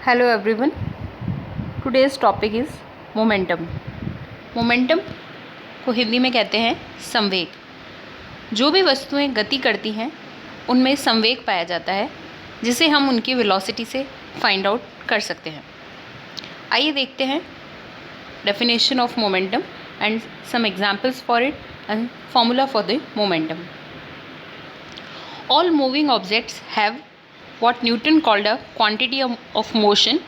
Hello everyone, today's topic is momentum. Momentum को हिंदी में कहते हैं संवेग। जो भी वस्तुएं गति करती हैं उनमें संवेग पाया जाता है, जिसे हम उनकी वेलोसिटी से फाइंड आउट कर सकते हैं। आइए देखते हैं definition of momentum and some examples for it and formula for the momentum. All moving objects have what Newton called a quantity of motion.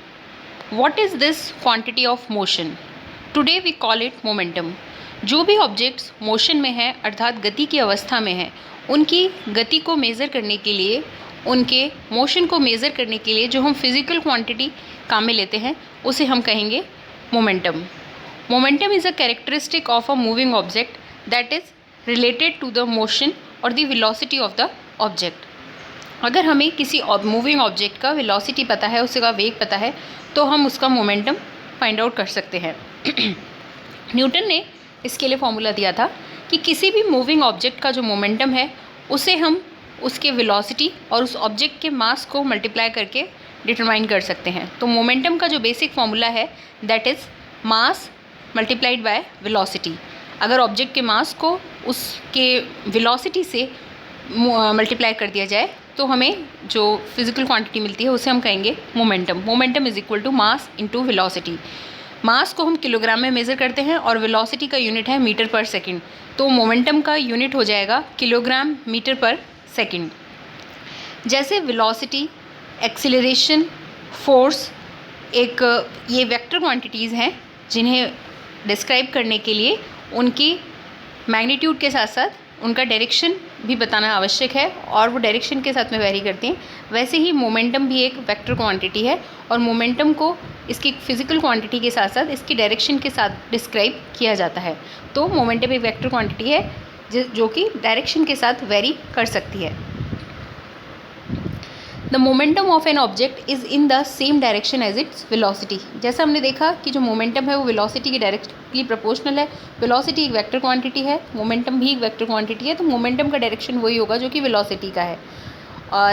What is this quantity of motion? Today we call it momentum. जो भी objects motion में है अर्थात गति की अवस्था में है, उनकी गति को मेज़र करने के लिए, उनके मोशन को मेज़र करने के लिए जो हम फिज़िकल क्वांटिटी काम में लेते हैं उसे हम कहेंगे momentum. Momentum is a characteristic of a moving object that is related to the motion और the velocity of the object. अगर हमें किसी मूविंग ऑब्जेक्ट का वेलोसिटी पता है, उसका वेग पता है, तो हम उसका मोमेंटम फाइंड आउट कर सकते हैं। न्यूटन ने इसके लिए फॉर्मूला दिया था कि किसी भी मूविंग ऑब्जेक्ट का जो मोमेंटम है उसे हम उसके वेलोसिटी और उस ऑब्जेक्ट के मास को मल्टीप्लाई करके डिटरमाइन कर सकते हैं। तो मोमेंटम का जो बेसिक फॉर्मूला है that is mass multiplied by velocity. अगर ऑब्जेक्ट के मास को उसके वेलोसिटी से मल्टीप्लाई कर दिया जाए तो हमें जो फिज़िकल क्वांटिटी मिलती है उसे हम कहेंगे momentum. Momentum is equal to mass into velocity. Mass को हम किलोग्राम में मेज़र करते हैं और वेलोसिटी का यूनिट है मीटर पर सेकंड, तो मोमेंटम का यूनिट हो जाएगा किलोग्राम मीटर पर सेकंड। जैसे वेलोसिटी, एक्सीलरेशन, फोर्स ये वेक्टर क्वांटिटीज़ हैं जिन्हें डिस्क्राइब करने के लिए उनकी मैग्नीट्यूड के साथ साथ उनका डायरेक्शन भी बताना आवश्यक है और वो डायरेक्शन के साथ में वेरी करती हैं। वैसे ही मोमेंटम भी एक वेक्टर क्वांटिटी है और मोमेंटम को इसकी फिज़िकल क्वांटिटी के साथ साथ इसकी डायरेक्शन के साथ डिस्क्राइब किया जाता है। तो मोमेंटम एक वेक्टर क्वांटिटी है जो कि डायरेक्शन के साथ वेरी कर सकती है। The momentum of an object is in the same direction as its velocity. जैसा हमने देखा कि जो मोमेंटम है वो वेलोसिटी की डायरेक्टली प्रोपोर्शनल है। वेलोसिटी एक वेक्टर क्वांटिटी है, मोमेंटम भी एक वेक्टर क्वांटिटी है, तो मोमेंटम का डायरेक्शन वही होगा जो कि वेलोसिटी का है।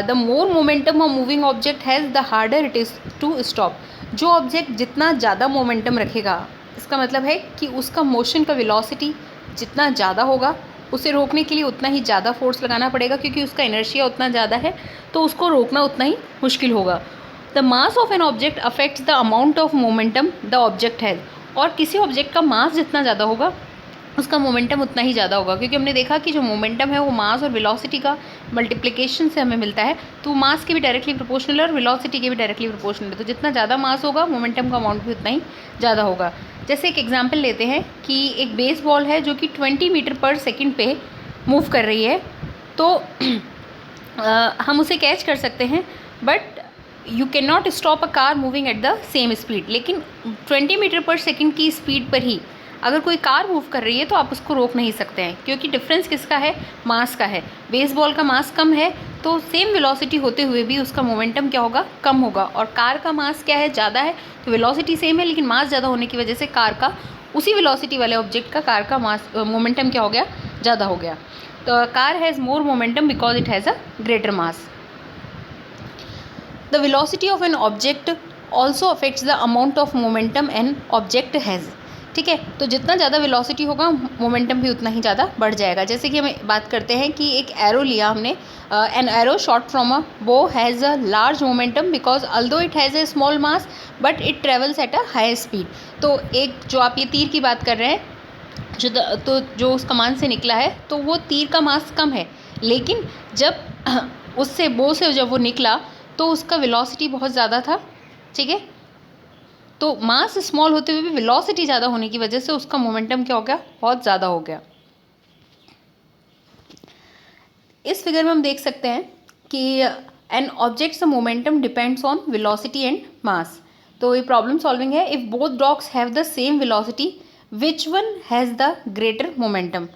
The more momentum a moving object has the harder it is to stop. जो ऑब्जेक्ट जितना ज़्यादा मोमेंटम रखेगा, इसका मतलब है कि उसका मोशन का वेलोसिटी जितना ज़्यादा होगा, उसे रोकने के लिए उतना ही ज़्यादा फोर्स लगाना पड़ेगा क्योंकि उसका इनर्शिया उतना ज़्यादा है, तो उसको रोकना उतना ही मुश्किल होगा। The mass of an object affects the amount of momentum the object has. और किसी ऑब्जेक्ट का मास जितना ज़्यादा होगा उसका मोमेंटम उतना ही ज़्यादा होगा, क्योंकि हमने देखा कि जो मोमेंटम है वो मास और वेलोसिटी का मल्टीप्लिकेशन से हमें मिलता है, तो मास के भी डायरेक्टली प्रोपोर्शनल है और वेलोसिटी के भी डायरेक्टली प्रोपोर्शनल है। तो जितना ज़्यादा मास होगा मोमेंटम का अमाउंट भी उतना ही ज़्यादा होगा। जैसे एक एग्जांपल लेते हैं कि एक बेस बॉल है जो कि 20 मीटर पर सेकंड पे मूव कर रही है, तो हम उसे कैच कर सकते हैं, but you can not stop a car moving at the same speed. लेकिन 20 मीटर पर सेकंड की स्पीड पर ही अगर कोई कार मूव कर रही है तो आप उसको रोक नहीं सकते हैं, क्योंकि डिफरेंस किसका है? मास का है। बेसबॉल का मास कम है, तो सेम वेलोसिटी होते हुए भी उसका मोमेंटम क्या होगा? कम होगा। और कार का मास क्या है? ज़्यादा है, तो वेलोसिटी सेम है, लेकिन मास ज़्यादा होने की वजह से कार का, उसी वेलोसिटी वाले ऑब्जेक्ट का कार का मास मोमेंटम क्या हो गया? ज़्यादा हो गया। तो car has more momentum because it has a greater mass. The velocity of an object also affects the amount of momentum an object has. ठीक है, तो जितना ज़्यादा वेलोसिटी होगा मोमेंटम भी उतना ही ज़्यादा बढ़ जाएगा। जैसे कि हम बात करते हैं कि एक एरो लिया हमने, an arrow shot from a bow has a large momentum because although it has a small mass but it travels at a high speed. तो एक जो आप ये तीर की बात कर रहे हैं, जो उस कमान से निकला है, तो वो तीर का मास कम है, लेकिन जब उससे बो से जब वो निकला तो उसका वेलोसिटी बहुत ज़्यादा था। ठीक है, तो मास स्मॉल होते हुए भी वेलोसिटी ज़्यादा होने की वजह से उसका मोमेंटम क्या हो गया? बहुत ज़्यादा हो गया। इस फिगर में हम देख सकते हैं कि an object's momentum depends on velocity and mass. तो ये प्रॉब्लम सॉल्विंग है। If both dogs have the same velocity which one has the greater momentum.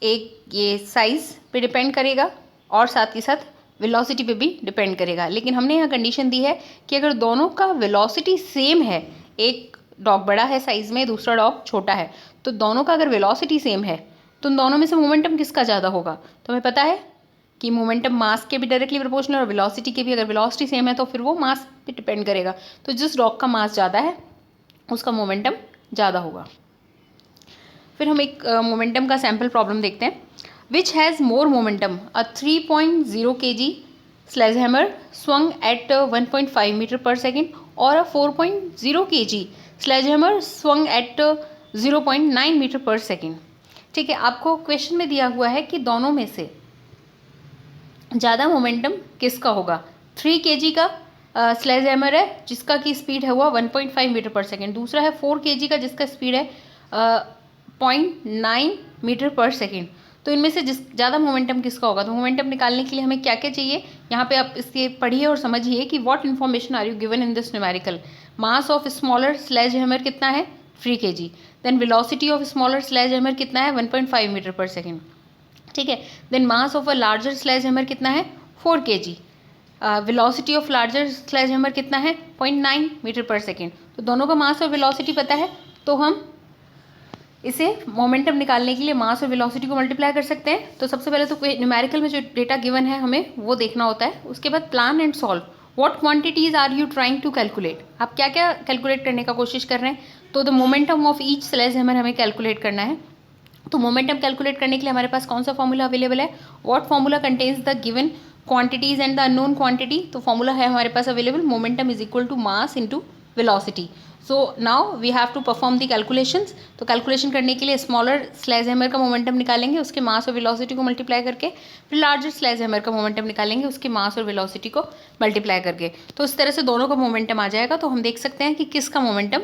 एक ये साइज़ पे डिपेंड करेगा और साथ ही साथ वेलोसिटी पे भी डिपेंड करेगा, लेकिन हमने यहाँ कंडीशन दी है कि अगर दोनों का वेलोसिटी सेम है, एक डॉग बड़ा है साइज़ में, दूसरा डॉग छोटा है, तो दोनों का अगर वेलोसिटी सेम है तो उन दोनों में से मोमेंटम किसका ज़्यादा होगा? तो हमें पता है कि मोमेंटम मास के भी डायरेक्टली प्रोपोर्शनल और वेलोसिटी के भी। अगर वेलोसिटी सेम है तो फिर वो मास पे डिपेंड करेगा। तो जिस रॉक का मास ज़्यादा है उसका मोमेंटम ज़्यादा होगा। फिर हम एक मोमेंटम का सैम्पल प्रॉब्लम देखते हैं। Which has more momentum, a 3.0 kg sledgehammer swung at 1.5 meter per second और a 4.0 kg sledgehammer swung at 0.9 meter per second। ठीक है, आपको क्वेश्चन में दिया हुआ है कि दोनों में से ज़्यादा मोमेंटम किसका होगा। 3 kg का स्लेज हैमर है जिसका की स्पीड है हुआ 1.5 मीटर पर सेकेंड, दूसरा है 4 kg का जिसका स्पीड है 0.9 मीटर पर सेकेंड। तो इनमें से ज़्यादा मोमेंटम किसका होगा। तो मोमेंटम निकालने के लिए हमें क्या क्या चाहिए, यहाँ पे आप इसके पढ़िए और समझिए कि what information are you given in this numerical. Mass of smaller sledge hammer कितना है 3 kg, then velocity of smaller sledge hammer कितना है 1.5 मीटर पर सेकेंड। ठीक है, then mass of a larger sledge hammer कितना है 4 kg, velocity of larger sledge hammer कितना है 0.9 मीटर पर सेकेंड। तो दोनों का मास और वेलोसिटी पता है तो हम इसे मोमेंटम निकालने के लिए मास और वेलोसिटी को मल्टीप्लाई कर सकते हैं। तो सबसे पहले तो न्यूमेरिकल में जो डेटा गिवन है हमें वो देखना होता है। उसके बाद plan and solve. What quantities are you trying to calculate, आप क्या क्या कैलकुलेट करने का कोशिश कर रहे हैं। तो the momentum of each sledge hammer हमें कैलकुलेट करना है। तो मोमेंटम कैलकुलेट करने के लिए हमारे पास कौन सा फॉर्मूला अवेलेबल है, what formula contains the given quantities and the unknown quantity. तो फॉर्मूला है हमारे पास available, momentum is equal to mass into velocity. So now we have to perform the calculations. तो कैलकुलेशन करने के लिए स्मॉलर स्लेज हैमर का momentum निकालेंगे, उसके मास और वेलोसिटी को मल्टीप्लाई करके, फिर लार्जर स्लेज हैमर का मोमेंटम निकालेंगे, उसके मास और वेलोसिटी को मल्टीप्लाई करके। तो इस तरह से दोनों का मोमेंटम आ जाएगा। तो हम देख सकते हैं कि किसका मोमेंटम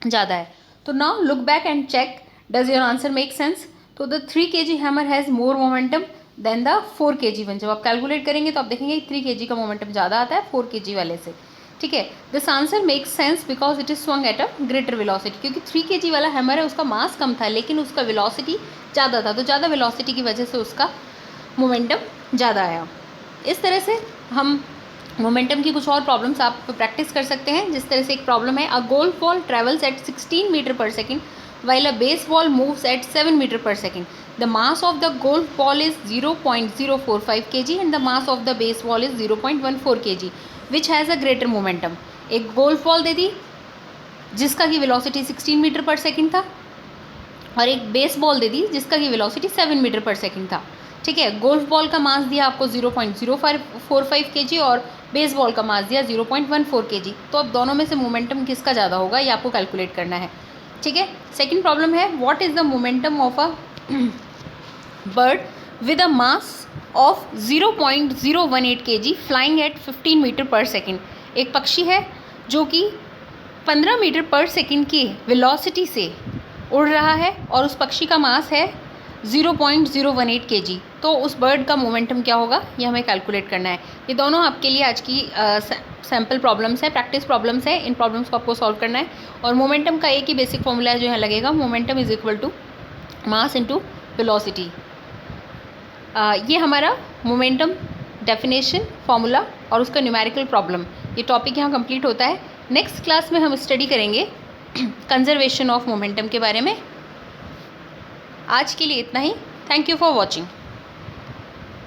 ज़्यादा है। तो now look back and check does your answer make sense. तो the 3 kg hammer has more momentum than the 4 kg one. जब आप कैलकुलेट करेंगे तो आप देखेंगे 3 kg का मोमेंटम ज़्यादा आता है 4 kg वाले से। ठीक है, this answer makes sense because it is swung at a greater velocity. क्योंकि 3 kg वाला हैमर है उसका मास कम था लेकिन उसका वेलोसिटी ज़्यादा था, तो ज़्यादा वेलोसिटी की वजह से उसका मोमेंटम ज़्यादा आया। इस तरह से हम मोमेंटम की कुछ और प्रॉब्लम्स आप प्रैक्टिस कर सकते हैं। जिस तरह से एक प्रॉब्लम है, a golf ball travels at 16 metre per second while a baseball moves at 7 meter per second. The mass of the golf ball is 0.045 kg and the mass of the baseball is 0.14 kg. Which has a greater momentum? एक golf ball दे दी जिसका की velocity 16 metre per second था और एक base ball दे दी जिसका की velocity 7 metre per second था। ठीक है, गोल्फ बॉल का मास दिया आपको 0.045 kg और बेस बॉल का मास दिया 0.14 kg। तो अब दोनों में से मोमेंटम किसका ज़्यादा होगा ये आपको कैलकुलेट करना है। ठीक है, सेकेंड प्रॉब्लम है, what is the momentum of a bird with a mass of 0.018 kg flying at 15 metre per second. एक पक्षी है जो कि 15 मीटर पर सेकेंड की वेलोसिटी से उड़ रहा है और उस पक्षी का मास है 0.018 kg। तो उस बर्ड का मोमेंटम क्या होगा ये हमें कैलकुलेट करना है। ये दोनों आपके लिए आज की सैम्पल प्रॉब्लम्स है, प्रैक्टिस प्रॉब्लम्स है। इन प्रॉब्लम्स को आपको सॉल्व करना है और मोमेंटम का एक ही बेसिक फॉर्मूला है जो यहाँ लगेगा, momentum is equal to mass into velocity. ये हमारा मोमेंटम डेफिनेशन फॉर्मूला और उसका न्यूमेरिकल प्रॉब्लम, ये टॉपिक यहाँ कंप्लीट होता है। नेक्स्ट क्लास में हम स्टडी करेंगे कंजर्वेशन ऑफ मोमेंटम के बारे में। आज के लिए इतना ही। Thank you for watching.